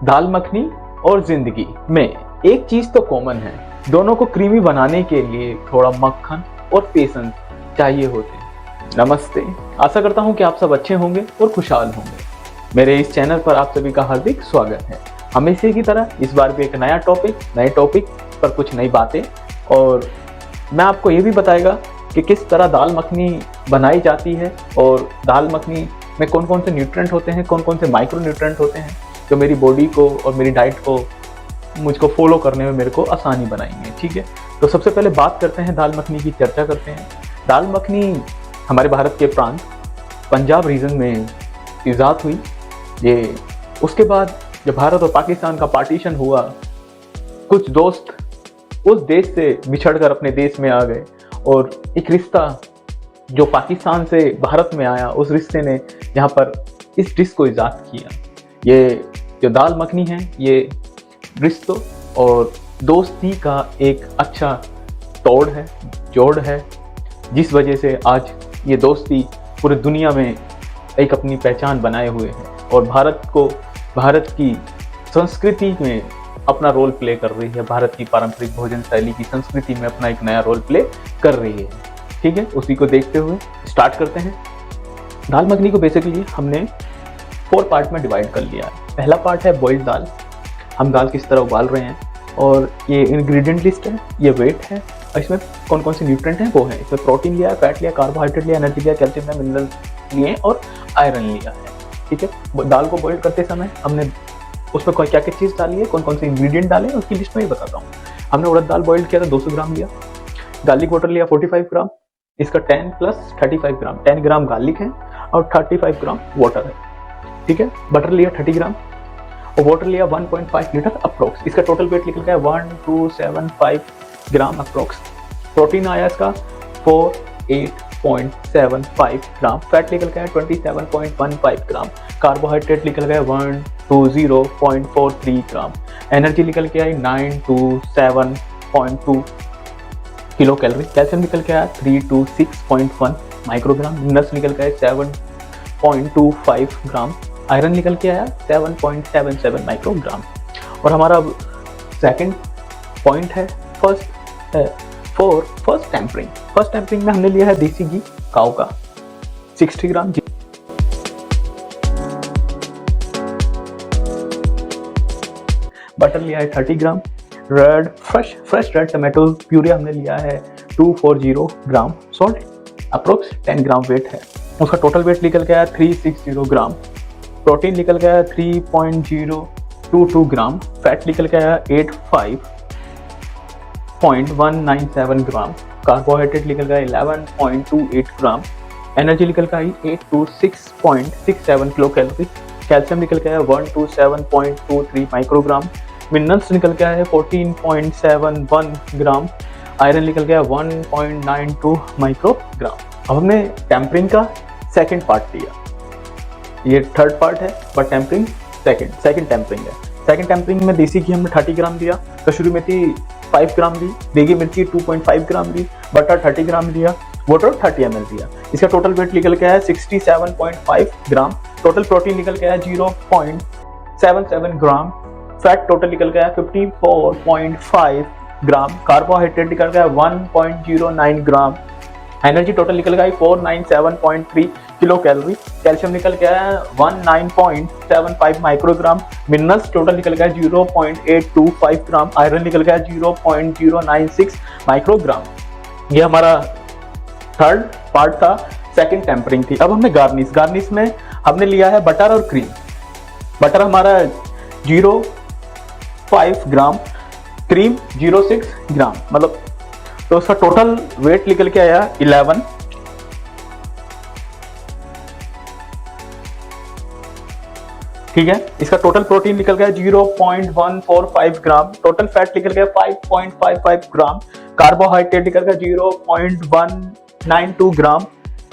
दाल मखनी और जिंदगी में एक चीज तो कॉमन है, दोनों को क्रीमी बनाने के लिए थोड़ा मक्खन और पेशेंस चाहिए होते हैं। नमस्ते, आशा करता हूं कि आप सब अच्छे होंगे और खुशहाल होंगे। मेरे इस चैनल पर आप सभी का हार्दिक स्वागत है। हमेशा की तरह इस बार भी एक नए टॉपिक पर कुछ नई बातें, और मैं आपको ये भी बताएगा कि किस तरह दाल मखनी बनाई जाती है और दाल मखनी में कौन कौन से न्यूट्रिएंट होते हैं, कौन कौन से माइक्रो न्यूट्रिएंट होते हैं जो मेरी बॉडी को और मेरी डाइट को मुझको फॉलो करने में मेरे को आसानी बनाएंगे। ठीक है, तो सबसे पहले बात करते हैं दाल मखनी की, चर्चा करते हैं। दाल मखनी हमारे भारत के प्रांत पंजाब रीजन में ईजाद हुई। ये उसके बाद जब भारत और पाकिस्तान का पार्टीशन हुआ, कुछ दोस्त उस देश से बिछड़कर अपने देश में आ गए और एक रिश्ता जो पाकिस्तान से भारत में आया, उस रिश्ते ने यहाँ पर इस डिश को ईजाद किया। ये जो दाल मखनी है, ये रिश्तों और दोस्ती का एक अच्छा जोड़ है, जिस वजह से आज ये दोस्ती पूरी दुनिया में एक अपनी पहचान बनाए हुए है और भारत की संस्कृति में अपना रोल प्ले कर रही है। भारत की पारंपरिक भोजन शैली की संस्कृति में अपना एक नया रोल प्ले कर रही है। ठीक है, उसी को देखते हुए स्टार्ट करते हैं। दाल मखनी को बेसिकली हमने 4 पार्ट में डिवाइड कर लिया है। पहला पार्ट है बॉइल्ड दाल, हम दाल किस तरह उबाल रहे हैं, और ये इंग्रेडिएंट लिस्ट है, ये वेट है, और इसमें कौन कौन से न्यूट्रिएंट हैं वो है। इसमें प्रोटीन लिया है, फैट लिया, कार्बोहाइड्रेट लिया, एनर्जी लिया, कैल्शियम लिया, मिनरल लिए और आयरन लिया है। ठीक है, दाल को बॉइल करते समय हमने उसमें क्या क्या चीज़ डाली है, कौन कौन से इंग्रेडिएंट डाले, उसकी लिस्ट में ही बताता हूँ। हमने उड़द दाल बॉइल किया था, 200 ग्राम लिया। गार्लिक वाटर लिया 45 ग्राम, इसका 10 + 35 ग्राम, 10 ग्राम गार्लिक है और 35 ग्राम वाटर है। ठीक है, बटर लिया 30 ग्राम और वाटर लिया 1.5 लीटर अप्रोक्स। इसका टोटल वेट निकल गया 1275 ग्राम अप्रोक्स। प्रोटीन आया इसका 48.75 ग्राम, फैट निकल गया 27.15 ग्राम, कार्बोहाइड्रेट निकल गया 120.43 ग्राम, एनर्जी निकल के आई 9 to 7.2 किलो कैलोरी, कैल्शियम निकल के आया 3 to 6.1 माइक्रोग्राम, मिनरल्स निकल के आए 7.25 ग्राम, आयरन निकल के आया 7.77 माइक्रोग्राम। और हमारा सेकंड पॉइंट है फर्स्ट टेम्परिंग में हमने लिया है देसी घी काऊ का 60 ग्राम, बटर लिया है 30 ग्राम, फ्रेश रेड टमाटो प्यूरी हमने लिया है 240 ग्राम, सॉल्ट अप्रोक्स 10 ग्राम वेट है। उसका टोटल वेट निकल गया 360 ग्राम, प्रोटीन निकल गया 3.022 ग्राम, फैट निकल गया 85.197 ग्राम, कार्बोहाइड्रेट निकल गया 11.28 ग्राम, एनर्जी निकल गई 8 to 6.67 किलो कैलोरी, कैल्शियम निकल गया 1 to 7.23 माइक्रोग्राम, मिनरल्स निकल गया है 14.71 ग्राम, आयरन निकल गया 1.92 माइक्रोग्राम। अब हमने टेम्परिंग का सेकंड पार्ट लिया, ये थर्ड पार्ट है बट टेम्परिंग सेकंड टेम्परिंग है। सेकंड टेम्परिंग में देसी घी हमने 30 ग्राम लिया, कसूरी मेथी 5 ग्राम ली, देगी मिर्ची 2.5 ग्राम ली, बटर 30 ग्राम लिया, वाटर 30 ml लिया। इसका टोटल वेट निकल गया है 67.5 ग्राम, टोटल प्रोटीन निकल गया है 0.77 ग्राम, फैट टोटल निकल गया 54.5 ग्राम, कार्बोहाइड्रेट निकल गया 1.09 ग्राम, एनर्जी टोटल निकल गया 497.3 किलो कैलोरी, कैल्शियम निकल गया 19.75 माइक्रोग्राम, मिनरल्स टोटल निकल गया 0.825 ग्राम, आयरन निकल गया 0.096 माइक्रोग्राम। ये हमारा थर्ड पार्ट था, सेकंड टेम्परिंग थी। अब हमने गार्निश में हमने लिया है बटर और क्रीम। बटर हमारा 0.5 ग्राम, क्रीम 0.6 ग्राम, मतलब तो उसका टोटल वेट निकल के आया 11। ठीक है, इसका टोटल प्रोटीन निकल गया 0.145 ग्राम, टोटल फैट निकल गया 5.55 ग्राम, कार्बोहाइड्रेट निकल गया 0.192 ग्राम,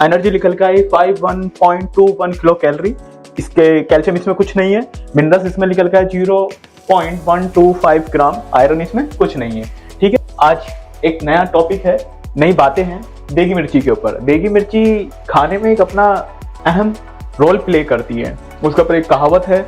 एनर्जी निकल गया 51.21 किलो कैलोरी। इसके कैल्शियम इसमें कुछ नहीं है, मिनरल्स इसमें निकल गया 0.125 ग्राम, आयरन इसमें कुछ नहीं है। ठीक है, आज एक नया टॉपिक है, नई बातें हैं देगी मिर्ची के ऊपर। देगी मिर्ची खाने में एक अपना अहम रोल प्ले करती है। उसके ऊपर एक कहावत है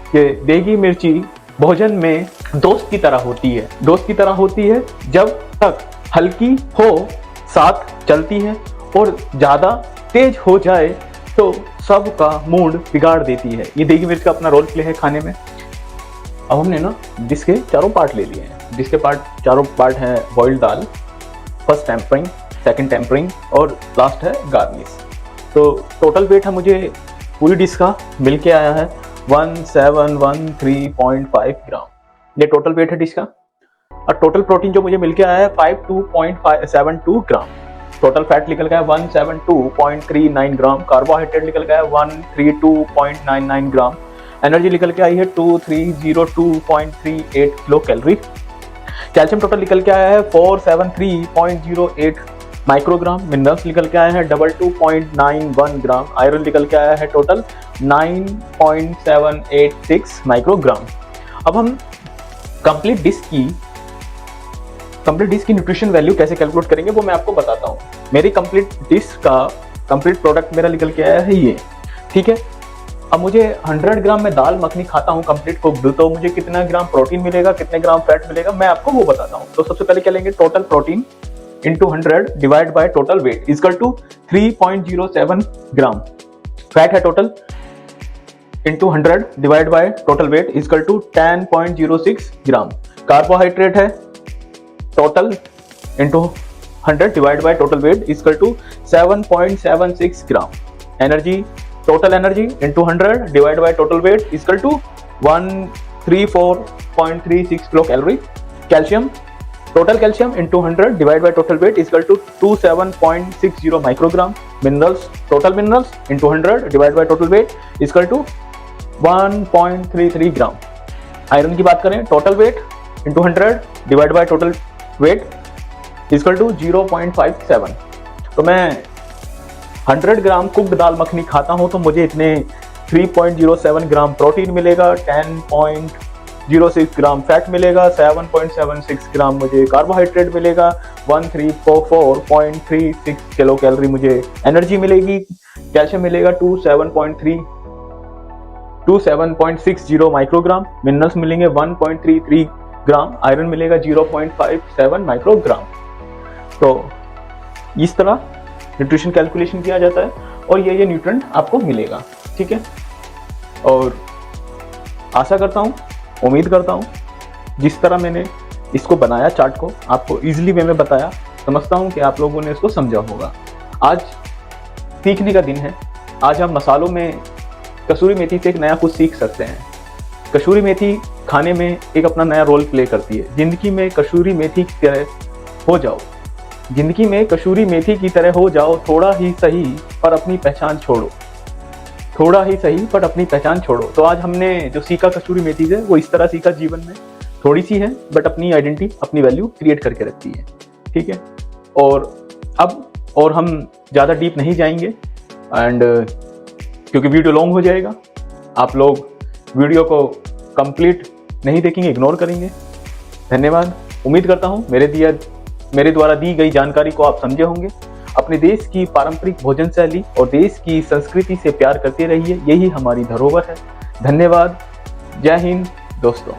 कि देगी मिर्ची भोजन में दोस्त की तरह होती है। दोस्त की तरह होती है जब तक हल्की हो साथ चलती है, और ज़्यादा तेज हो जाए तो सबका मूड बिगाड़ देती है। ये देगी मिर्च का अपना रोल प्ले है खाने में। अब हमने ना डिश के चारों पार्ट ले लिए हैं। डिश के चारों पार्ट हैं बॉइल्ड दाल, फर्स्ट टेम्परिंग, सेकंड टेम्परिंग और लास्ट है गार्निश। तो टोटल वेट है मुझे पूरी डिश का मिल के आया है 1713.5 ग्राम। ये टोटल वेट है डिश का। और टोटल प्रोटीन जो मुझे मिल के आया है 52.72 ग्राम। टोटल फैट निकल गया 172.39 ग्राम। कार्बोहाइड्रेट निकल गया 132.99 ग्राम। एनर्जी निकल के आई है 2302.38 किलो कैलोरी। कैल्शियम टोटल निकल के आया है 473.08 माइक्रोग्राम। मिनरल्स निकल के आए हैं 22.91 ग्राम। आयरन निकल के आया है टोटल 9.786 माइक्रोग्राम। अब हम कंप्लीट डिश की न्यूट्रिशन वैल्यू कैसे कैलकुलेट करेंगे वो मैं आपको बताता हूँ। मेरी कंप्लीट डिश का कंप्लीट प्रोडक्ट मेरा निकल के आया है ये, ठीक है। अब मुझे 100 ग्राम में दाल मखनी खाता हूँ कंप्लीट कुक्ड, तो मुझे कितना ग्राम प्रोटीन मिलेगा, कितने ग्राम फैट मिलेगा, मैं आपको वो बताता हूँ। तो सबसे पहले क्या लेंगे, total protein into 100 divide by total weight equal to 3.07 gram. Fat है total into 100 divide by total weight equal to 10.06 gram. Carbohydrate है total into 100 divide by total weight equal to 7.76 gram. Energy, total energy into 100 divide by total weight equal to 134.36 kilo calorie. Calcium, total calcium into 100 divide by total weight equal to 27.60 microgram. Minerals, total minerals into 100 divide by total weight equal to 1.33 gram. Iron की बात करें, total weight into 100 divide by total weight equal to 0.57। तो मैं 100 ग्राम cooked दाल मखनी खाता हूं तो मुझे इतने 3.07 ग्राम प्रोटीन मिलेगा, 10.06 ग्राम फैट मिलेगा, 7.76 ग्राम मुझे कार्बोहाइड्रेट मिलेगा, 1344.36 किलो कैलोरी मुझे एनर्जी मिलेगी। कैल्शियम मिलेगा 27.60 माइक्रोग्राम। मिनरल्स मिलेंगे 1.33 ग्राम। आयरन मिलेगा 0.57 माइक्रोग्राम। तो इस तरह न्यूट्रिशन कैलकुलेशन किया जाता है और ये न्यूट्रिएंट आपको मिलेगा, ठीक है। और आशा करता हूँ, उम्मीद करता हूँ जिस तरह मैंने इसको बनाया चार्ट को, आपको इजीली वे में बताया, समझता हूँ कि आप लोगों ने इसको समझा होगा। आज सीखने का दिन है। आज हम मसालों में कसूरी मेथी से एक नया कुछ सीख सकते हैं। कसूरी मेथी खाने में एक अपना नया रोल प्ले करती है। जिंदगी में कसूरी मेथी की तरह हो जाओ, जिंदगी में कसूरी मेथी की तरह हो जाओ, थोड़ा ही सही पर अपनी पहचान छोड़ो, थोड़ा ही सही पर अपनी पहचान छोड़ो। तो आज हमने जो सीखा कसूरी मेथी से, वो इस तरह सीखा, जीवन में थोड़ी सी है बट अपनी आइडेंटिटी, अपनी वैल्यू क्रिएट करके रखती है, ठीक है। और हम ज़्यादा डीप नहीं जाएंगे एंड क्योंकि वीडियो लॉन्ग हो जाएगा, आप लोग वीडियो को कंप्लीट नहीं देखेंगे, इग्नोर करेंगे। धन्यवाद। उम्मीद करता हूँ मेरे द्वारा दी गई जानकारी को आप समझे होंगे। अपने देश की पारंपरिक भोजन शैली और देश की संस्कृति से प्यार करते रहिए, यही हमारी धरोहर है। धन्यवाद। जय हिंद दोस्तों।